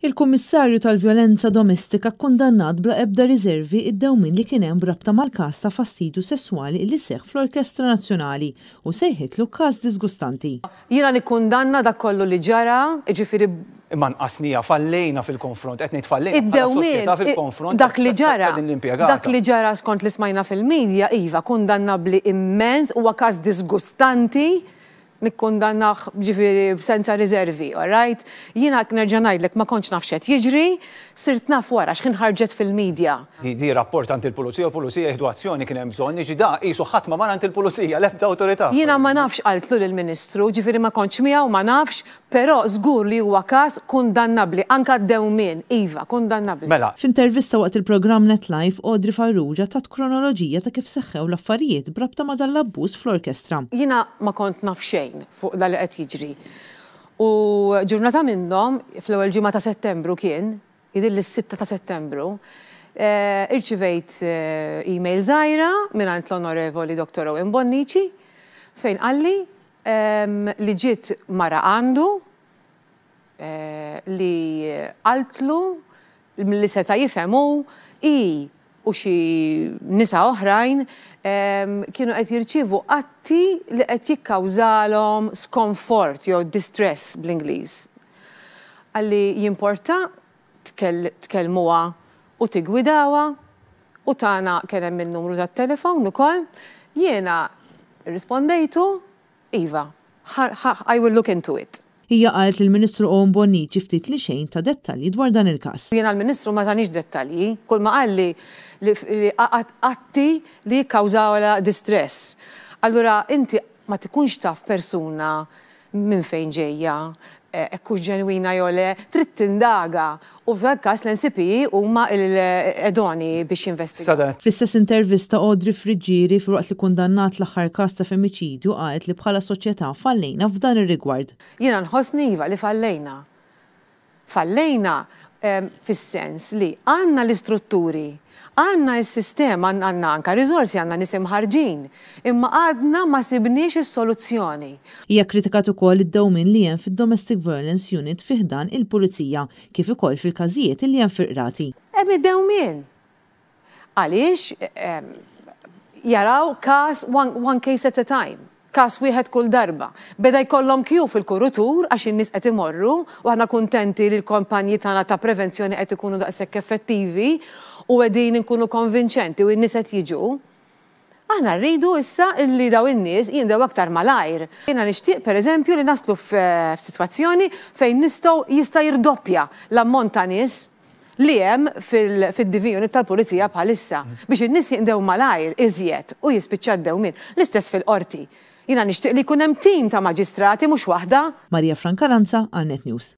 Il-Kummissarju tal-Vjolenza Domestika kkundannat bla ebda riservi id-dewmien li kien hemm b'rabta mal-każ ta' fastidju sesswali li seħħ fl-Orkestra Nazzjonali u sejħitlu każ disgustanti. Jiena nikkundanna dak kollu li ġara, ġifieri imma nqasnija fallejna fil-konfront, qed ngħid fallejna id-dewmien fil-konfront dak li ġara skont li smajna fil-medja iva kundannabbli immens huwa każ disgustanti. Nikkundannaħ ġifieri b'senza riservi, all right? Jiena nerġa' ngħidlek ma kontx naf x'qed jiġri, sirt naf wara x'kien ħarġet fil-medja. Di rapport għand il-pulizija u pulizija jieħdu azzjoni kien hemm bżonn jiġi da qisu ħadd ma għand il-pulizija l-ebda awtorità. Jiena ma nafx qaltlu lill-Ministru, ġifieri ma kontx miegħu ma nafx, però żgur li huwa każ kundannabbli anke d-dewmien, iva, kundannabbli. Mela. F'intervista waqt il-programm NetLife, Audrey Farrugia tat kronoloġija ta' kif seħħew l-affarijiet b'rabta ma' dal-abbuż fl-orkestra. Jiena ma kont naf xejn fuq dak li qed jiġri. U ġurnata minnhom fl-ewwel ġimgħa ta' Settembru kien, jidhirli s-6 ta' Settembru, irċivejt email żgħira mingħand l-Onorevoli Dr. Owen Bonnici fejn qalli li ġiet mara għandu li qaltlu li seta' jifhemu u xi nisa oħrajn kienu qed jirċievu atti li qed jikkawżalhom skomfort jew distress bl-Ingliż. Għalli jimporta tkellmuha u tigwidawha u tagħna kien hemm il-numru tat-telefon ukoll. Jiena rrispondejtu iva, I will look into it. Hija qalet lill-Ministru Owen Bonnici ftit li xejn ta' dettalji dwar dan il-każ. Jiena l-Ministru ma tanix dettalji, kull ma qal li atti li jikkawżawha distress. Allura inti ma tikunx taf persuna minn fejn ġejja, ekkux ġenwina jew le, trid tindaga u f'dak każ l-NCP huma l-edoni biex jinvestigaw. Fl-istess intervista Audrey Friġġieri waqt li kundannat l-aħħar każ ta' femiċidju qalet li bħala soċjetà fallejna f'dan ir-rigward. Jiena nħossni iva li fallejna. Fallejna fis-sens li għandna l-istrutturi, għandna s-sistema, għandna anke riżorsi, għandna nies imħarġin, imma għadna ma sibniex is-soluzzjoni. Hija kritikat ukoll id-dewmien li hemm fid-Domestic Violence Unit fih dan il-Pulizija kif ukoll fil-każijiet li hemm firqrati. Hemm id-dewmien. Għaliex jaraw każ one case at a time. Każ wieħed kull darba. Beda jkollhom kju fil-kurutur għax in-nies qed imorru u aħna kuntenti li l-kompanji tagħna ta' prevenzjoni qed ikunu daqshekk effettivi u qegħdin inkunu konvinċenti u n-nies qed jiġu. Aħna rridu issa li daw in-nies jindew aktar malajr. Jiena nixtieq pereżempju li naslu f'sitwazzjoni fejn jista' jirdoppja l-ammont ta' nies li hemm fid-divjoni tal-Pulizija bħalissa biex in-nies jindew malajr iżjed u jispiċċa d-dewmien. L-istess fil-qorti. Jiena nixtieq li jkun hemm tim ta' maġistrati mhux waħda. Marija Francaranza, għal Net News.